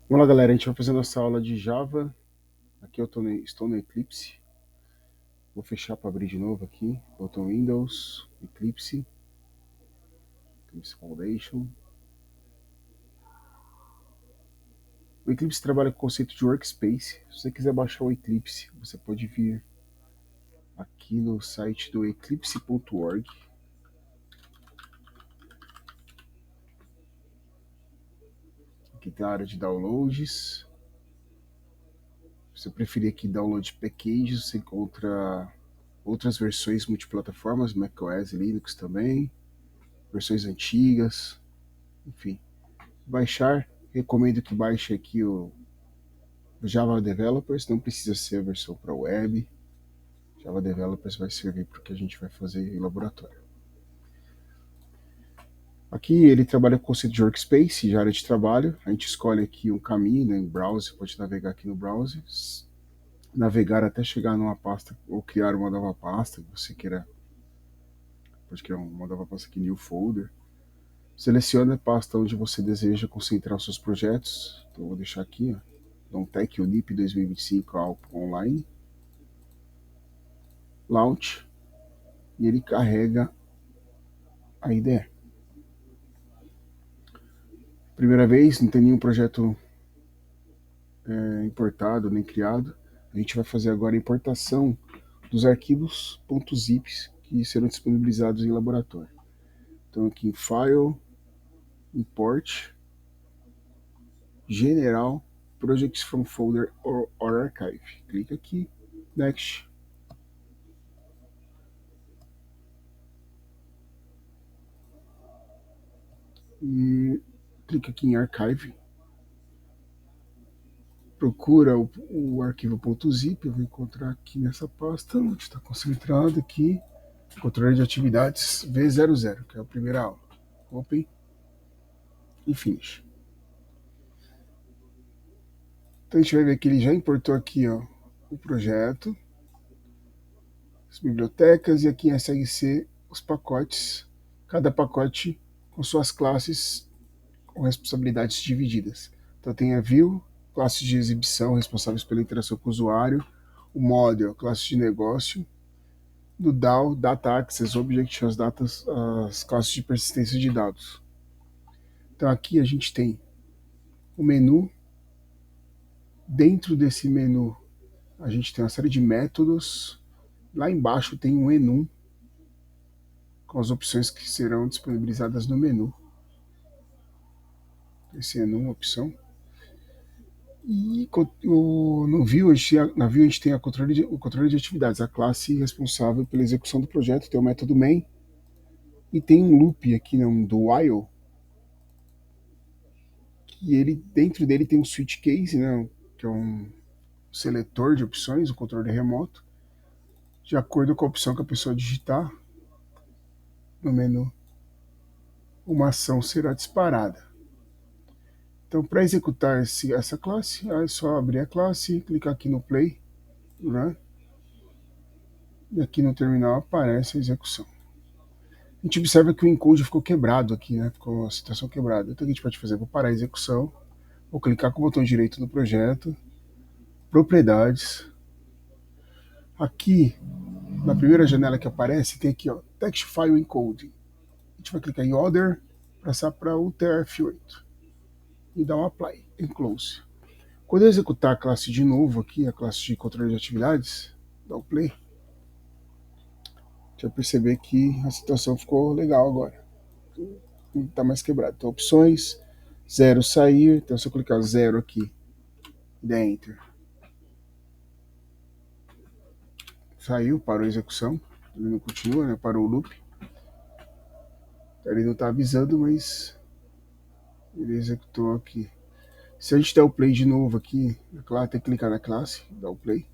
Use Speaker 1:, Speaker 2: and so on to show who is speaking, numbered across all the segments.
Speaker 1: Vamos lá, galera. A gente vai fazer nossa aula de Java. Aqui eu estou no Eclipse. Vou fechar para abrir de novo aqui. Botão Windows, Eclipse, Eclipse Foundation. O Eclipse trabalha com o conceito de workspace. Se você quiser baixar o Eclipse, você pode vir aqui no site do eclipse.org. Aqui tem a área de downloads. Se você preferir aqui download packages, você encontra outras versões multiplataformas, macOS e Linux também, versões antigas, enfim. Baixar, recomendo que baixe aqui o Java Developers, não precisa ser a versão para web. Java Developers vai servir para o que a gente vai fazer em laboratório. Aqui ele trabalha com o conceito de workspace, de área de trabalho. A gente escolhe aqui um caminho, né, em browser, pode navegar aqui no browser, navegar até chegar numa pasta ou criar uma nova pasta que você queira. Pode criar uma nova pasta aqui, new folder. Selecione a pasta onde você deseja concentrar os seus projetos. Então eu vou deixar aqui, ó, Dontec Unip 2025 online. Launch, e ele carrega a IDE. Primeira vez, não tem nenhum projeto importado nem criado. A gente vai fazer agora a importação dos arquivos .zip que serão disponibilizados em laboratório. Então aqui em File, Import, General, Projects from Folder or Archive. Clica aqui, Next. E clica aqui em Archive. Procura o arquivo .zip, eu vou encontrar aqui nessa pasta, onde está concentrado aqui, controle de atividades V00, que é a primeira aula. Open e Finish. Então a gente vai ver que ele já importou aqui, ó, o projeto, as bibliotecas e aqui em SLC os pacotes, cada pacote com suas classes com responsabilidades divididas. Então tem a View, classes de exibição responsáveis pela interação com o usuário, o Model, classe de negócio, do DAO, Data Access Object, as classes de persistência de dados. Então aqui a gente tem o menu. Dentro desse menu a gente tem uma série de métodos. Lá embaixo tem um enum com as opções que serão disponibilizadas no menu. Esse enum, opção. E no View, na View a gente tem o controle de atividades, a classe responsável pela execução do projeto, tem o método main, e tem um loop aqui, né, do while, que ele, dentro dele tem um switch case, né, que é um seletor de opções, o controle remoto, de acordo com a opção que a pessoa digitar no menu, uma ação será disparada. Então, para executar essa classe, é só abrir a classe, clicar aqui no Play, Run, e aqui no terminal aparece a execução. A gente observa que o encode ficou quebrado aqui, né? Ficou a situação quebrada. Então o que a gente pode fazer? Vou parar a execução, vou clicar com o botão direito no projeto, propriedades. Aqui, na primeira janela que aparece, tem aqui, ó, Text File Encoding. A gente vai clicar em Other, passar para o TF8 e dar um Apply em Close. Quando eu executar a classe de novo aqui, a classe de controle de atividades, dá o Play, você vai perceber que a situação ficou legal agora. Não está mais quebrado. Então, opções, 0 sair. Então, se eu clicar 0 aqui, der Enter, saiu, parou a execução. Ele não continua, né? Parou o loop. Ele não está avisando, mas ele executou aqui. Se a gente der o play de novo aqui, claro, tem que clicar na classe, dar o play.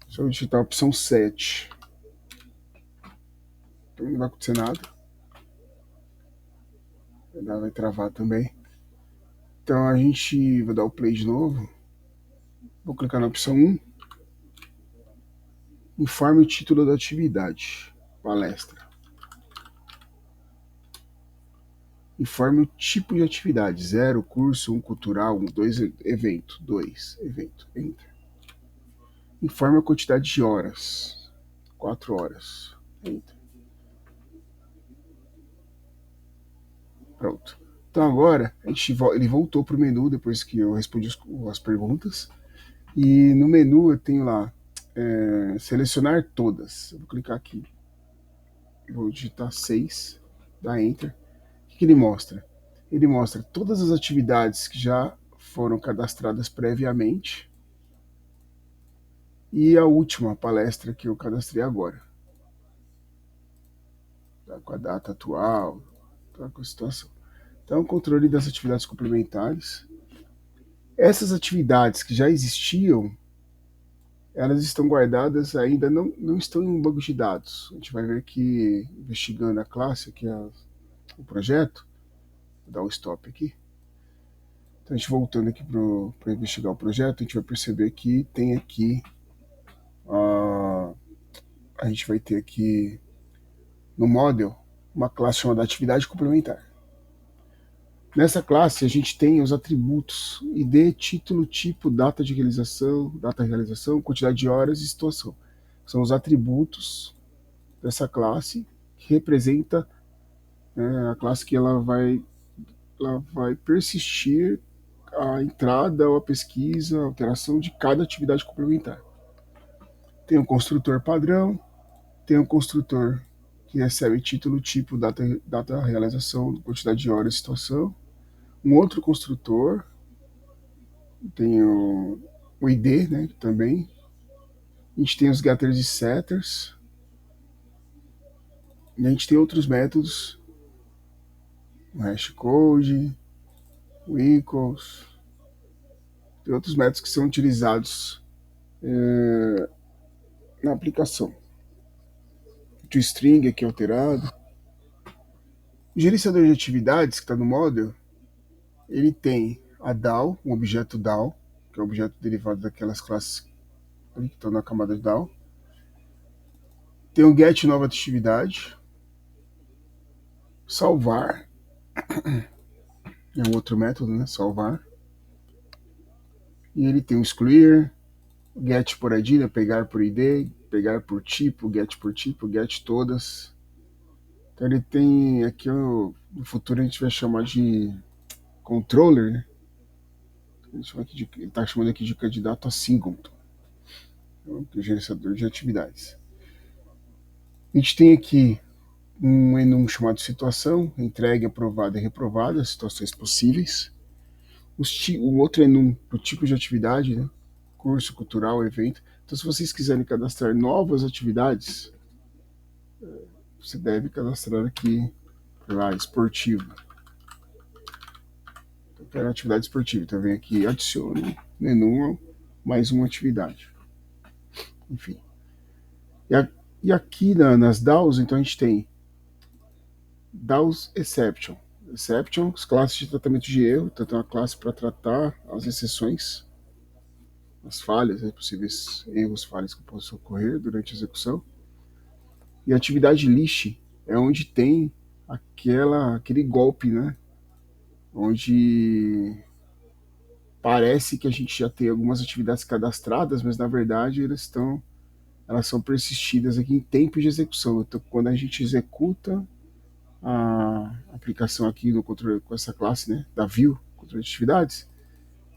Speaker 1: Só digitar a opção 7. Então não vai acontecer nada. Vai travar também. Então a gente vai dar o play de novo. Vou clicar na opção 1. Informe o título da atividade. Palestra. Informe o tipo de atividade. 0, curso, 1, cultural, 1, 2, evento, 2, evento, enter. Informe a quantidade de horas. 4 horas, enter. Pronto. Então agora ele voltou para o menu depois que eu respondi as perguntas. E no menu eu tenho lá selecionar todas. Eu vou clicar aqui. Eu vou digitar 6, dar enter. O que ele mostra? Ele mostra todas as atividades que já foram cadastradas previamente e a última palestra que eu cadastrei agora. Tá com a data atual, tá com a situação. Então, controle das atividades complementares. Essas atividades que já existiam, elas estão guardadas, ainda não estão em um banco de dados. A gente vai ver que, investigando a classe, aqui o projeto, vou dar um stop aqui. Então, a gente voltando aqui para investigar o projeto, a gente vai perceber que tem aqui, a gente vai ter aqui no model uma classe chamada atividade complementar. Nessa classe, a gente tem os atributos ID, título, tipo, data de realização, quantidade de horas e situação. São os atributos dessa classe que representa a classe que ela vai persistir a entrada ou a pesquisa, a alteração de cada atividade complementar. Tem um construtor padrão, tem um construtor que recebe título, tipo, data realização, quantidade de horas e situação. Um outro construtor tem o ID, né, também. A gente tem os getters e setters. E a gente tem outros métodos, o hashcode, o equals. Tem outros métodos que são utilizados na aplicação. O toString aqui alterado. O gerenciador de atividades que está no model, ele tem a DAO, um objeto DAO, que é um objeto derivado daquelas classes ali que estão na camada de DAO. Tem o get nova atividade, salvar, é um outro método, né? Salvar. E ele tem o excluir, get por ID, né? Pegar por ID, pegar por tipo, get todas. Então ele tem aqui, no futuro a gente vai chamar de controller, né? Ele está chamando aqui de candidato a singleton, então, que é o gerenciador de atividades. A gente tem aqui um enum chamado situação, entregue, aprovada e reprovada, situações possíveis. O outro enum para o tipo de atividade, né? Curso, cultural, evento. Então, se vocês quiserem cadastrar novas atividades, você deve cadastrar aqui, lá, esportivo. Então, quero atividade esportiva. Então, vem aqui, adicione no enum mais uma atividade. Enfim. E aqui nas DAOs, então a gente tem DAOs Exception. Exception, as classes de tratamento de erro, então tem uma classe para tratar as exceções, as falhas, possíveis erros, falhas que possam ocorrer durante a execução. E a atividade list é onde tem aquele golpe, né? Onde parece que a gente já tem algumas atividades cadastradas, mas na verdade elas são persistidas aqui em tempo de execução. Então, quando a gente executa a aplicação aqui no controle com essa classe, né, da view, controle de atividades,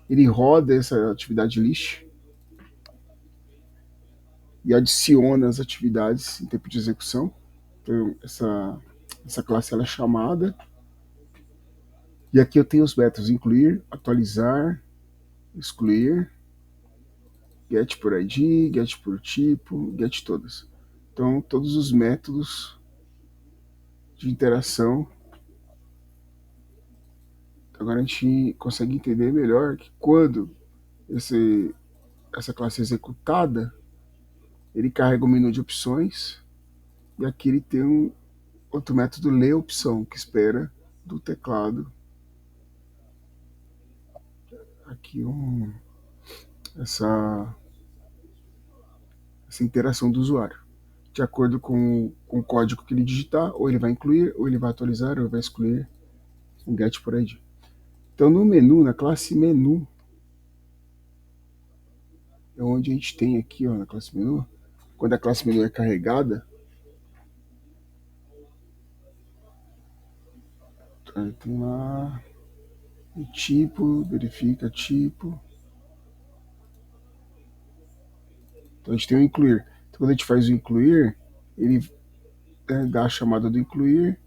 Speaker 1: ele roda essa atividade list e adiciona as atividades em tempo de execução. Então, essa classe ela é chamada. E aqui eu tenho os métodos incluir, atualizar, excluir, get por ID, get por tipo, get todas. Então, todos os métodos de interação. Agora a gente consegue entender melhor que quando essa classe é executada, ele carrega um menu de opções e aqui ele tem um outro método ler opção, que espera do teclado aqui essa interação do usuário. De acordo com o código que ele digitar, ou ele vai incluir, ou ele vai atualizar, ou ele vai excluir. Get por ID. Então no menu, na classe menu, é onde a gente tem aqui, ó, na classe menu, quando a classe menu é carregada, tem lá o tipo, verifica tipo. Então a gente tem o incluir. Então quando a gente faz o incluir, ele dá a chamada do incluir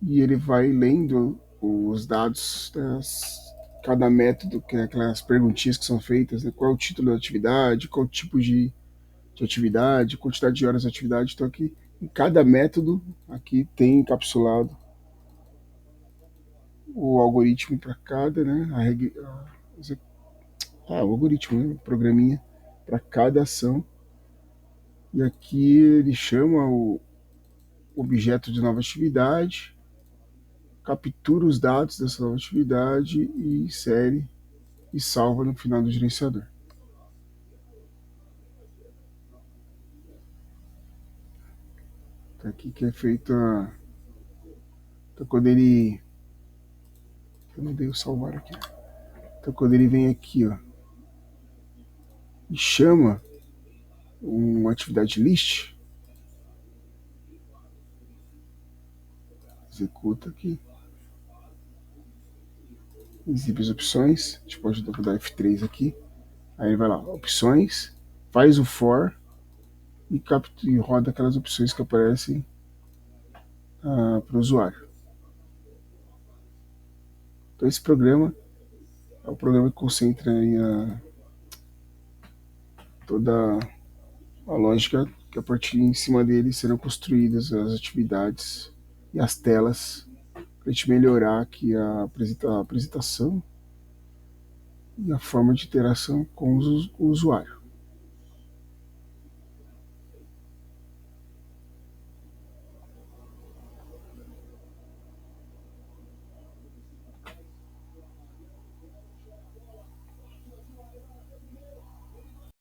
Speaker 1: e ele vai lendo os dados cada método, que é aquelas perguntinhas que são feitas, né? Qual é o título da atividade, qual o tipo de atividade, quantidade de horas de atividade. Então aqui, em cada método, aqui tem encapsulado o algoritmo para cada, né? O algoritmo, né? O programinha para cada ação. E aqui ele chama o objeto de nova atividade, captura os dados dessa nova atividade e insere e salva no final do gerenciador. Então aqui que é feito a. Então quando ele. Eu não dei o salvar aqui. Então quando ele vem aqui, ó, e chama uma atividade list, executa aqui, exibe as opções, a gente pode dar F3 aqui, aí ele vai lá, opções, faz o for e roda aquelas opções que aparecem para o usuário. Então esse programa é o programa que concentra aí toda a lógica que a partir em cima dele serão construídas as atividades e as telas para a gente melhorar aqui a apresentação e a forma de interação com o usuário.